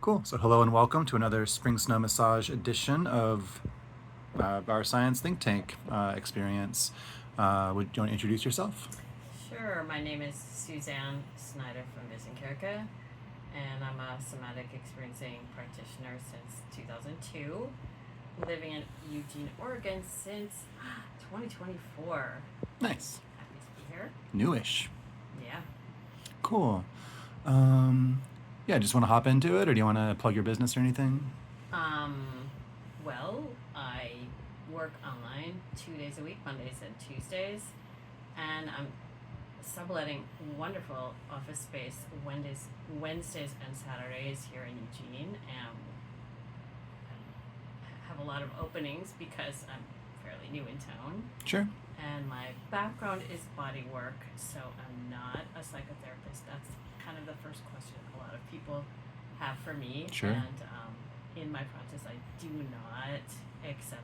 Cool. So hello and welcome to another Spring Snow Massage edition of our Science Think Tank experience. Would you want to introduce yourself? Sure. My name is Suzanne Shnieder from Visinkerke, and I'm a Somatic Experiencing practitioner since 2002, living in Eugene, Oregon since 2024. Nice. Happy to be here. Newish. Yeah. Cool. Yeah, just want to hop into it, or do you want to plug your business or anything? Well, I work online 2 days a week, Mondays and Tuesdays, and I'm subletting wonderful office space Wednesdays and Saturdays here in Eugene. I have a lot of openings because I'm fairly new in town. Sure. And my background is body work, so I'm not a psychotherapist. That's kind of the first question a lot of people have for me. Sure. And in my practice, I do not accept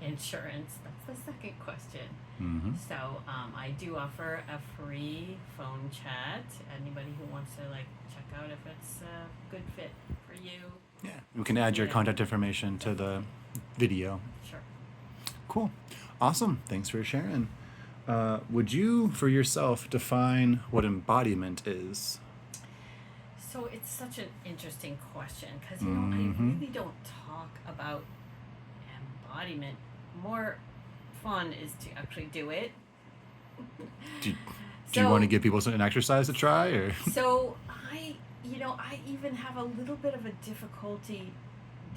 insurance. That's the second question. Mm-hmm. So I do offer a free phone chat. Anybody who wants to check out if it's a good fit for you. Yeah, we can add your contact information to the video. Sure. Cool. Awesome. Thanks for sharing. Would you, for yourself, define what embodiment is? So it's such an interesting question because, I really don't talk about embodiment. More fun is to actually do it. Do you want to give people an exercise to try, or? So I even have a little bit of a difficulty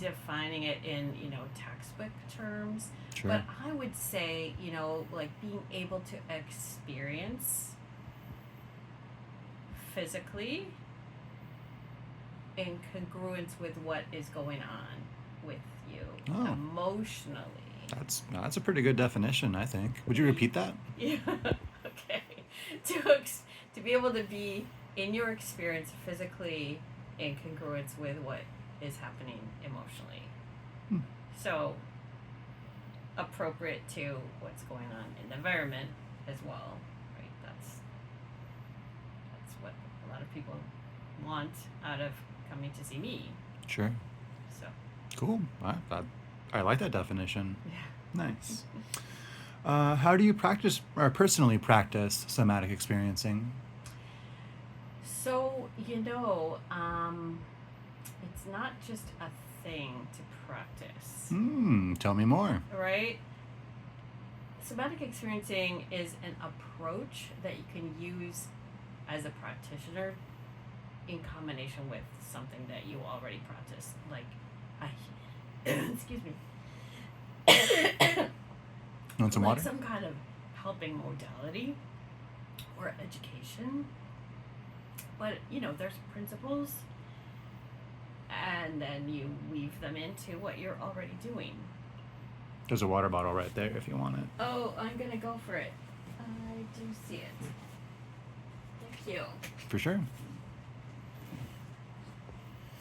defining it in, textbook terms. Sure. But I would say, being able to experience physically in congruence with what is going on with you emotionally. That's a pretty good definition, I think. Would you repeat that? Yeah. Okay. To be able to be in your experience physically in congruence with what is happening emotionally. So appropriate to what's going on in the environment as well, right? That's what a lot of people want out of coming to see me. Sure. So cool. I like that definition. Yeah. Nice. How do you practice or personally practice somatic experiencing? So it's not just a thing to practice. Tell me more. Right? Somatic experiencing is an approach that you can use as a practitioner in combination with something that you already practice. Excuse me. Want some water? Some kind of helping modality or education. But, there's principles, and then you weave them into what you're already doing. There's a water bottle right there if you want it. Oh, I'm going to go for it. I do see it. Thank you. For sure.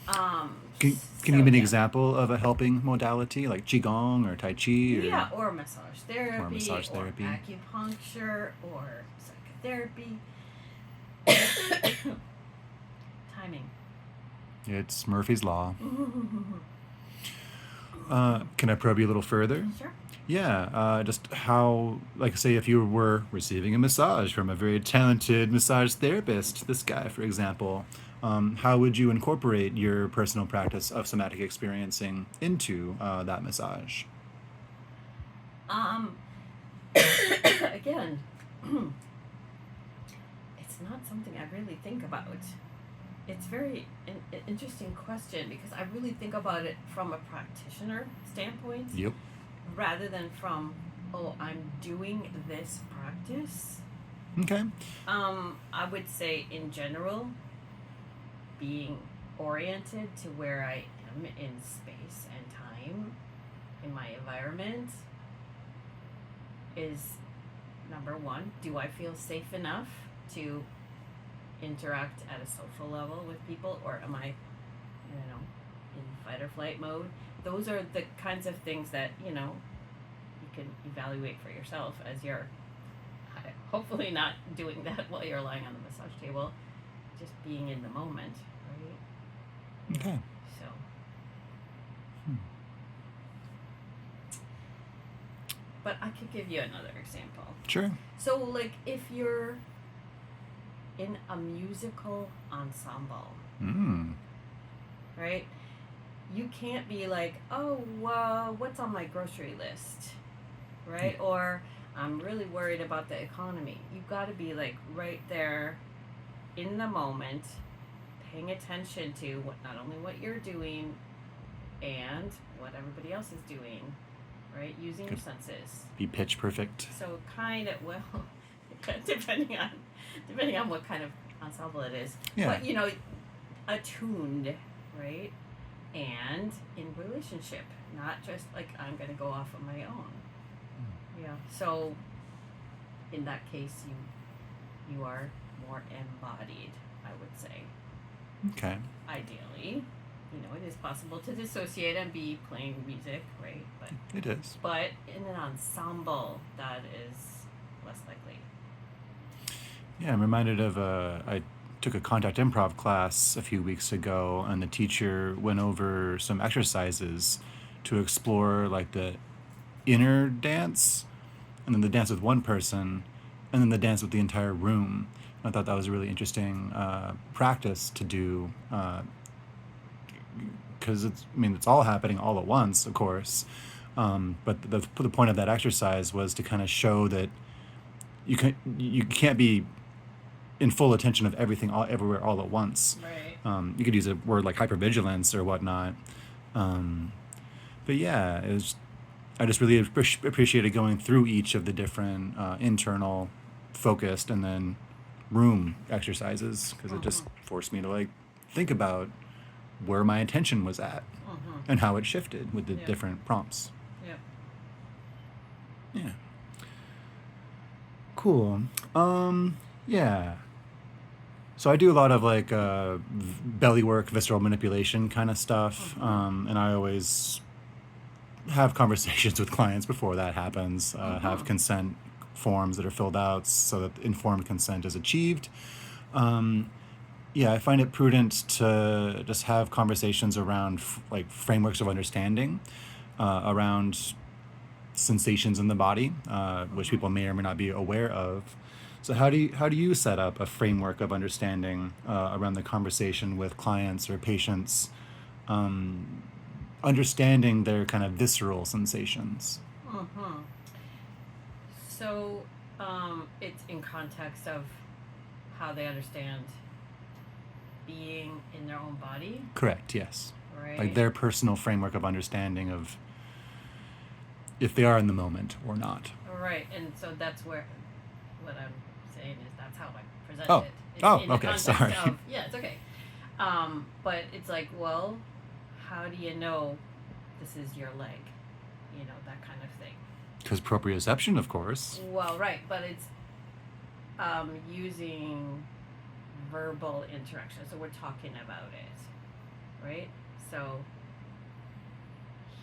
Can you give me an example of a helping modality, like Qigong or Tai Chi? Or massage therapy. Or acupuncture, or psychotherapy. Timing. It's Murphy's Law. Can I probe you a little further? Sure. Yeah, just how, say if you were receiving a massage from a very talented massage therapist, this guy, for example, how would you incorporate your personal practice of somatic experiencing into that massage? Again, it's not something I really think about. It's very interesting question because I really think about it from a practitioner standpoint. Yep. Rather than from, I'm doing this practice. Okay. I would say in general, being oriented to where I am in space and time in my environment is number one. Do I feel safe enough to interact at a social level with people, or am I, in fight or flight mode? Those are the kinds of things that, you can evaluate for yourself as you're hopefully not doing that while you're lying on the massage table, just being in the moment, right? Okay. But I could give you another example. Sure. So, like, if you're in a musical ensemble, right? You can't be like, oh, what's on my grocery list, right? Or I'm really worried about the economy. You've got to be like right there in the moment, paying attention to what not only what you're doing and what everybody else is doing, right? Using your senses. Be pitch perfect. So kind of, well, depending on what kind of ensemble it is. Yeah. But you know, attuned, right? And in relationship, not just like I'm gonna go off on my own. Yeah. So in that case, you are more embodied, I would say. Okay. Ideally, you know, it is possible to dissociate and be playing music, right? But it is. But in an ensemble, that is less likely. Yeah, I'm reminded of I took a contact improv class a few weeks ago, and the teacher went over some exercises to explore like the inner dance, and then the dance with one person, and then the dance with the entire room. I thought that was a really interesting practice to do, because it's all happening all at once, of course. But the point of that exercise was to kind of show that you can't be in full attention of everything everywhere all at once. Right. You could use a word like hypervigilance or whatnot. But yeah, I just really appreciated going through each of the different internal, focused, and then room exercises, because it just forced me to like think about where my attention was at and how it shifted with the different prompts. Yeah. Cool. Yeah. So I do a lot of like belly work, visceral manipulation kind of stuff, and I always have conversations with clients before that happens. Have consent forms that are filled out so that informed consent is achieved. Yeah, I find it prudent to just have conversations around like frameworks of understanding around sensations in the body, which people may or may not be aware of. So how do you set up a framework of understanding around the conversation with clients or patients, understanding their kind of visceral sensations? So it's in context of how they understand being in their own body. Correct. Yes. Right. Like their personal framework of understanding of if they are in the moment or not. Right, and so that's where what I'm saying is that's how I present Oh. it. It's Oh, in the okay, context sorry. Of, yeah, it's okay. But it's like, well, how do you know this is your leg? You know, that kind of thing. Because proprioception, of course. Well, right, but it's using verbal interaction. So we're talking about it, right? So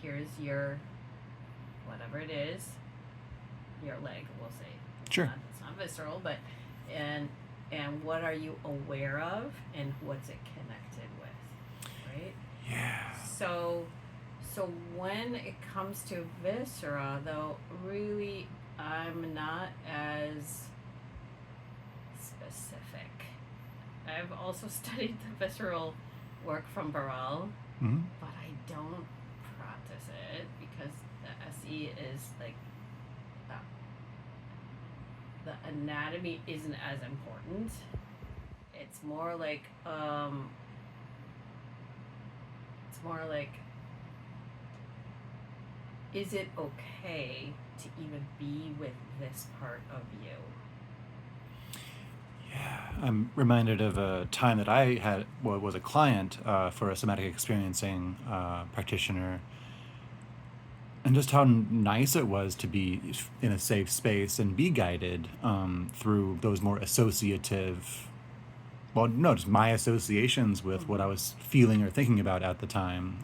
here's your whatever it is, your leg, we'll say. Sure. It's not visceral, but and what are you aware of, and what's it connected with, right? Yeah. So when it comes to viscera, though, really, I'm not as specific. I've also studied the visceral work from Barral, but I don't practice it because the SE is like the anatomy isn't as important. It's more like is it okay to even be with this part of you? Yeah, I'm reminded of a time that I had was a client for a somatic experiencing practitioner, and just how nice it was to be in a safe space and be guided through those more associative, well, no, just my associations with what I was feeling or thinking about at the time.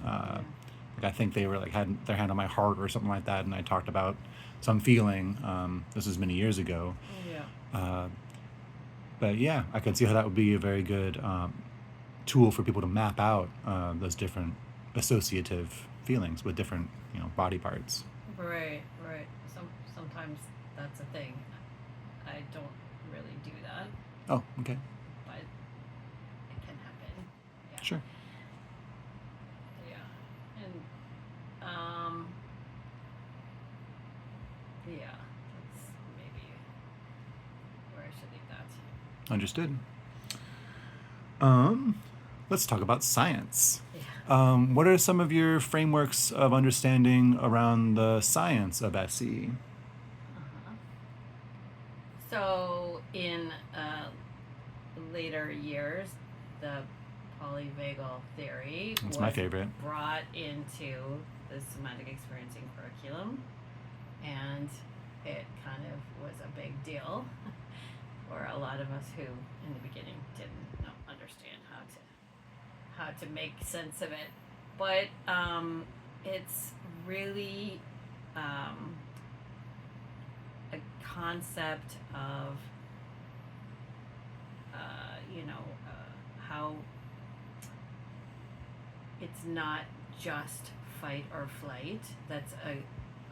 Like I think they were like had their hand on my heart or something like that, and I talked about some feeling. This was many years ago. But yeah, I can see how that would be a very good tool for people to map out those different associative feelings with different, body parts. Right, right. Sometimes that's a thing. I don't really do that, Oh, okay. but it can happen. Yeah. Sure. Yeah. And yeah, that's maybe where I should leave that. Understood. Let's talk about science. Yeah. What are some of your frameworks of understanding around the science of SE? Uh-huh. So in later years, the polyvagal theory That's was my favorite. brought into the somatic experiencing curriculum, and it kind of was a big deal for a lot of us who in the beginning didn't understand how to make sense of it, but it's really a concept of how it's not just fight or flight that's a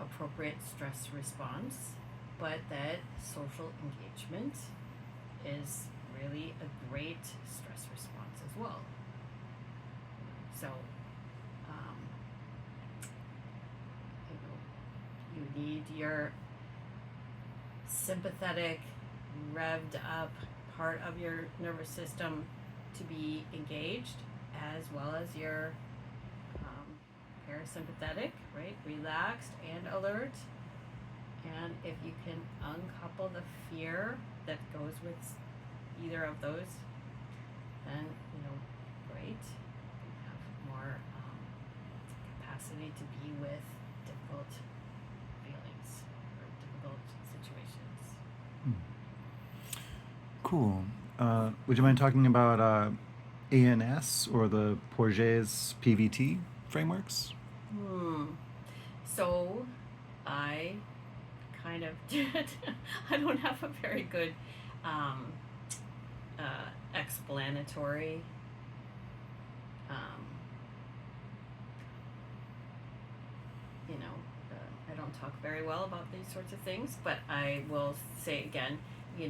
appropriate stress response, but that social engagement is really a great stress response as well. So you need your sympathetic, revved up part of your nervous system to be engaged, as well as your parasympathetic, right, relaxed and alert. And if you can uncouple the fear that goes with either of those, then great. You have more capacity to be with difficult feelings or difficult situations. Cool. Would you mind talking about ANS or the Porget's PVT frameworks? So I kind of did. I don't have a very good explanatory I don't talk very well about these sorts of things, but I will say again, we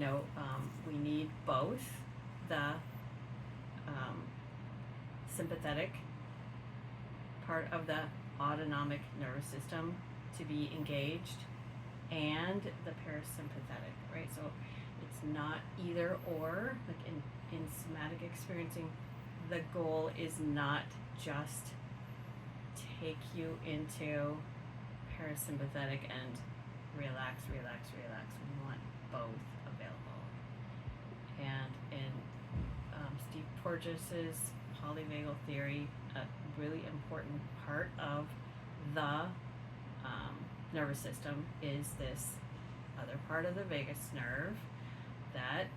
need both the sympathetic part of the autonomic nervous system to be engaged and the parasympathetic, right? So it's not either or. Like in somatic experiencing, the goal is not just take you into parasympathetic and relax. We want both available. And in Steve Porges's polyvagal theory, a really important part of the nervous system is this other part of the vagus nerve that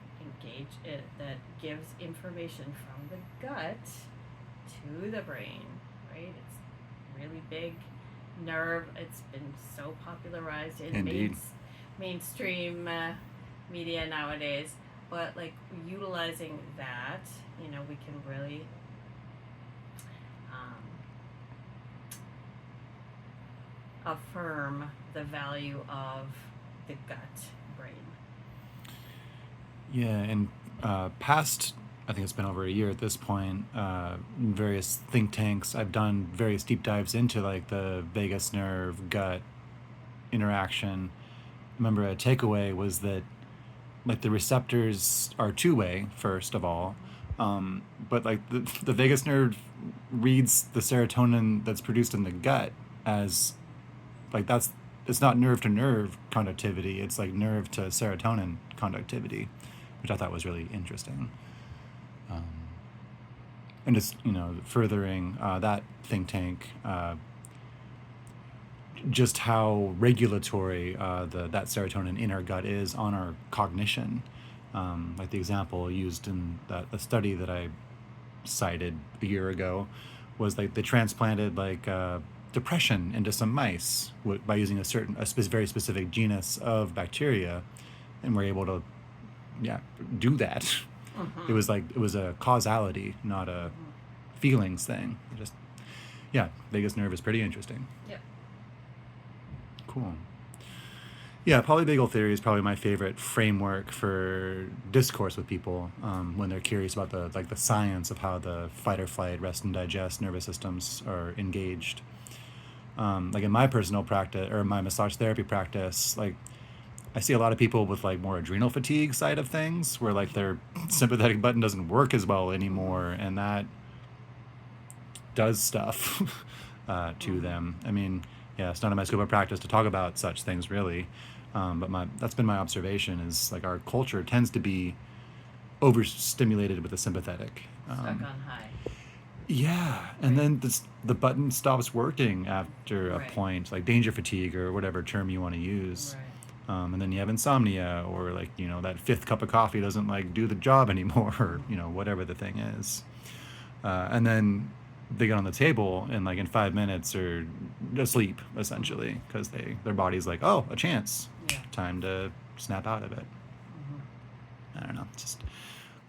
that gives information from the gut to the brain, right? It's a really big nerve. It's been so popularized in mainstream media nowadays, but like utilizing that, we can really affirm the value of the gut brain. Yeah, and past, I think it's been over a year at this point, various think tanks, I've done various deep dives into like the vagus nerve gut interaction. Remember, a takeaway was that like the receptors are two-way first of all, but like the vagus nerve reads the serotonin that's produced in the gut as like it's not nerve to nerve conductivity, it's like nerve to serotonin conductivity, which I thought was really interesting. And just furthering that think tank, just how regulatory that serotonin in our gut is on our cognition. Like the example used in the study that I cited a year ago was like they transplanted like depression into some mice by using a very specific genus of bacteria, and we're able to do that. It was a causality, not a feelings thing. yeah, vagus nerve is pretty interesting. Yep. Cool. Yeah, polyvagal theory is probably my favorite framework for discourse with people when they're curious about the science of how the fight or flight, rest and digest nervous systems are engaged. Like in my personal practice or my massage therapy practice, like I see a lot of people with like more adrenal fatigue side of things, where like their sympathetic button doesn't work as well anymore, and that does stuff to them. I mean, yeah, it's not in my scope of practice to talk about such things really, but that's been my observation is like our culture tends to be overstimulated with the sympathetic. Stuck on high. Yeah, and then the button stops working after a Right. point, like danger fatigue or whatever term you want to use. Right. And then you have insomnia, or like that fifth cup of coffee doesn't like do the job anymore, or whatever the thing is. And then they get on the table and like in 5 minutes are asleep essentially because their body's like, oh, a chance, Yeah. time to snap out of it. I don't know, it's just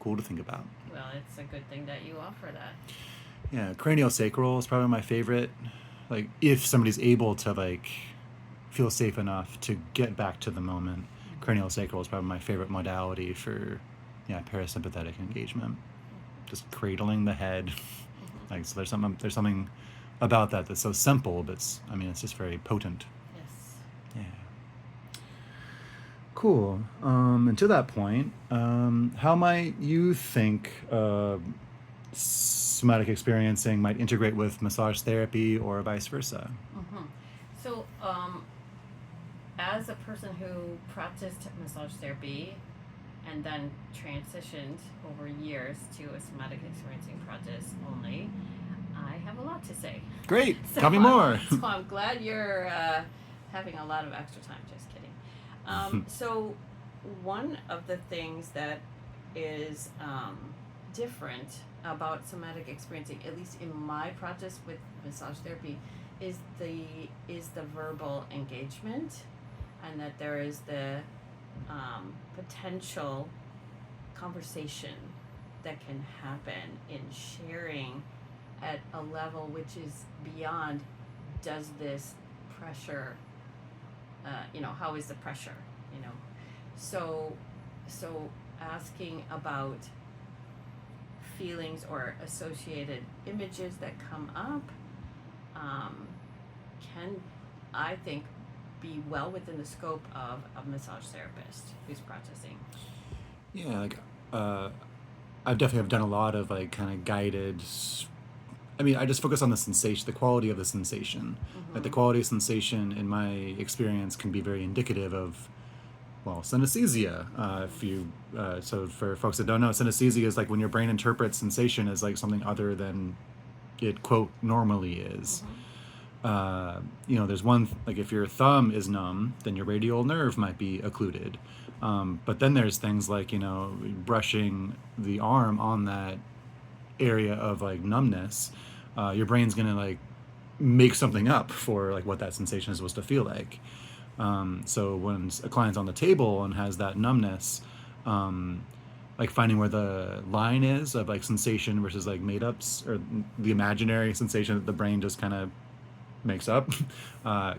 cool to think about. Well, it's a good thing that you offer that. Yeah, craniosacral is probably my favorite. Like, if somebody's able to like feel safe enough to get back to the moment, craniosacral is probably my favorite modality for parasympathetic engagement. Just cradling the head. Like, so there's something about that that's so simple, but it's just very potent. Yes. Yeah. Cool. And to that point, how might you think somatic experiencing might integrate with massage therapy or vice versa? So, as a person who practiced massage therapy and then transitioned over years to a somatic experiencing practice only, I have a lot to say. Great. So Tell me more. So I'm glad you're having a lot of extra time. Just kidding. So one of the things that is different about somatic experiencing, at least in my practice with massage therapy, is the verbal engagement, and that there is the potential conversation that can happen in sharing at a level which is beyond does this pressure how is the pressure, so asking about feelings or associated images that come up can, I think, be well within the scope of a massage therapist who's practicing. Yeah, like I've definitely have done a lot of like kind of guided. I just focus on the sensation, the quality of the sensation. Like the quality of sensation, in my experience, can be very indicative of, well, synesthesia. So for folks that don't know, synesthesia is like when your brain interprets sensation as like something other than it quote normally is. There's one, like if your thumb is numb, then your radial nerve might be occluded. But then there's things like, brushing the arm on that area of like numbness. Your brain's gonna like make something up for like what that sensation is supposed to feel like. So when a client's on the table and has that numbness, like finding where the line is of like sensation versus like made ups or the imaginary sensation that the brain just kind of makes up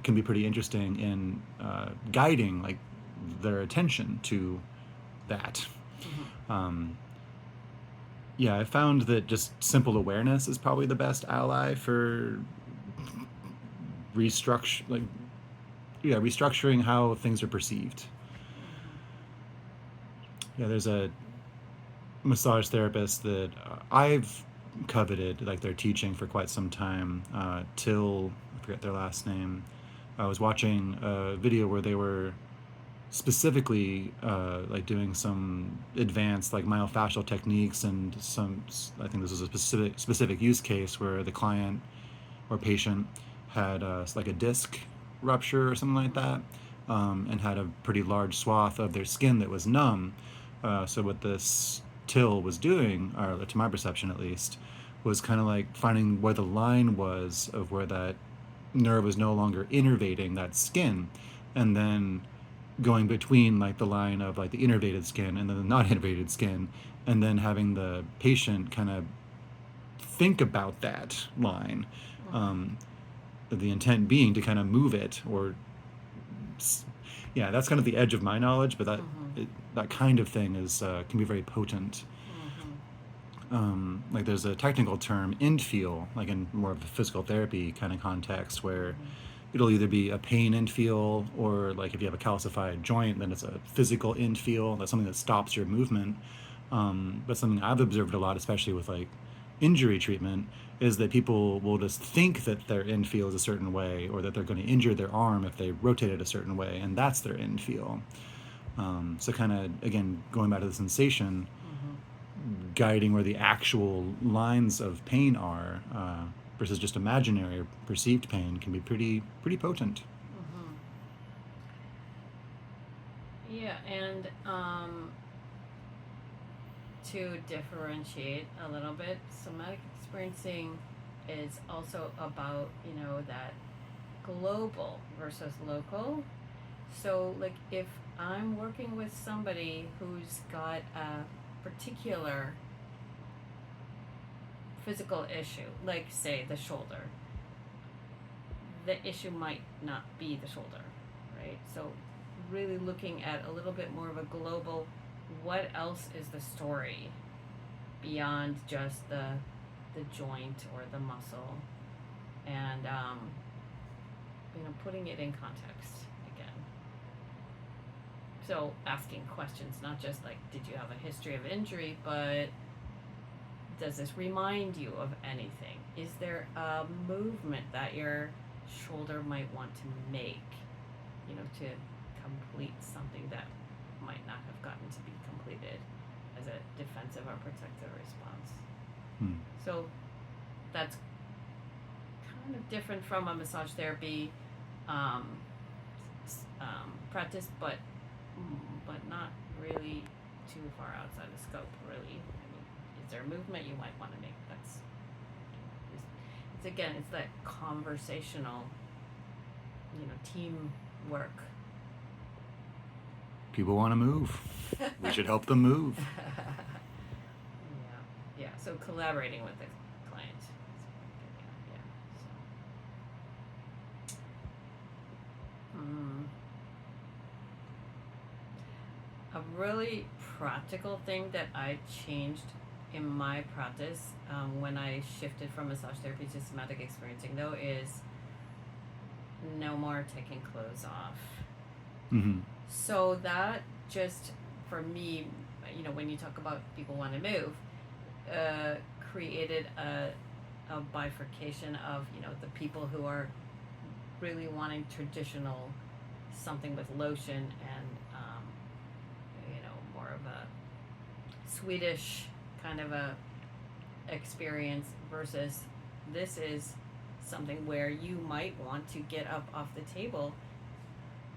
can be pretty interesting in guiding like their attention to that. I found that just simple awareness is probably the best ally for restructuring how things are perceived. There's a massage therapist that I've coveted like their teaching for quite some time, till I forget their last name. I was watching a video where they were specifically like doing some advanced like myofascial techniques, and I think this was a specific use case where the client or patient had like a disc rupture or something like that, and had a pretty large swath of their skin that was numb. So what this till was doing, or to my perception at least, was kind of like finding where the line was of where that nerve was no longer innervating that skin, and then going between like the line of like the innervated skin and then the not innervated skin, and then having the patient kind of think about that line The intent being to kind of move it, or yeah, that's kind of the edge of my knowledge, but that kind of thing is can be very potent. Like there's a technical term, end feel, like in more of a physical therapy kind of context, where it'll either be a pain end feel, or like if you have a calcified joint, then it's a physical end feel. That's something that stops your movement. But something I've observed a lot, especially with like injury treatment, is that people will just think that their end feel is a certain way, or that they're going to injure their arm if they rotate it a certain way, and that's their end feel. So kind of, again, going back to the sensation, guiding where the actual lines of pain are, versus just imaginary or perceived pain, can be pretty potent. Yeah, and to differentiate a little bit, somatic experiencing is also about, that global versus local. So, like, if I'm working with somebody who's got a particular physical issue, like, say, the shoulder, the issue might not be the shoulder, right? So, really looking at a little bit more of a global, what else is the story beyond just the joint or the muscle, and putting it in context again. So asking questions, not just like, did you have a history of injury, but does this remind you of anything? Is there a movement that your shoulder might want to make, to complete something that might not have gotten to be completed as a defensive or protective response? So that's kind of different from a massage therapy practice, but not really too far outside the scope, really. I mean, is there a movement you might want to make? It's that conversational, teamwork. People want to move. We should help them move. Yeah. So collaborating with the client. A really practical thing that I changed in my practice when I shifted from massage therapy to somatic experiencing, though, is no more taking clothes off. So that just, for me, when you talk about people want to move, created a bifurcation of, the people who are really wanting traditional, something with lotion and, more of a Swedish kind of a experience, versus this is something where you might want to get up off the table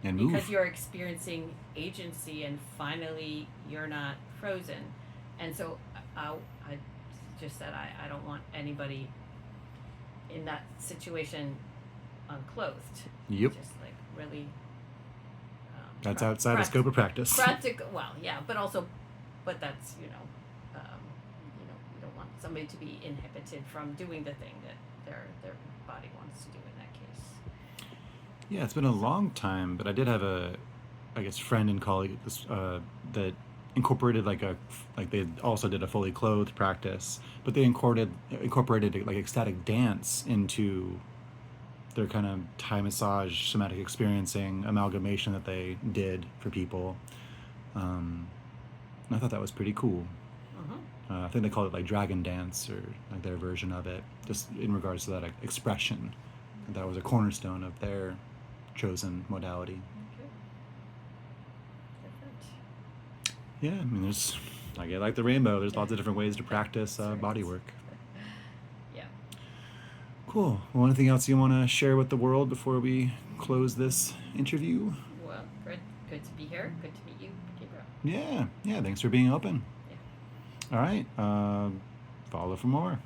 And because move. you're experiencing agency and finally you're not frozen. And so I just said I don't want anybody in that situation unclothed. Yep. Just like really. That's outside the scope of practice. Practical, well, yeah, but that's you don't want somebody to be inhibited from doing the thing that their body wants to do in that case. Yeah, it's been a long time, but I did have a, I guess, friend and colleague that incorporated like they also did a fully clothed practice, but they incorporated like ecstatic dance into their kind of Thai massage somatic experiencing amalgamation that they did for people. And I thought that was pretty cool. I think they call it like dragon dance, or like their version of it, just in regards to that expression. That was a cornerstone of their chosen modality. Okay. Different. Yeah, I mean, there's, like the rainbow, there's lots of different ways to practice body work. Yeah. Cool. Well, anything else you want to share with the world before we close this interview? Well, good to be here. Good to meet you, Gabriel. Yeah, thanks for being open. Yeah. All right, follow for more.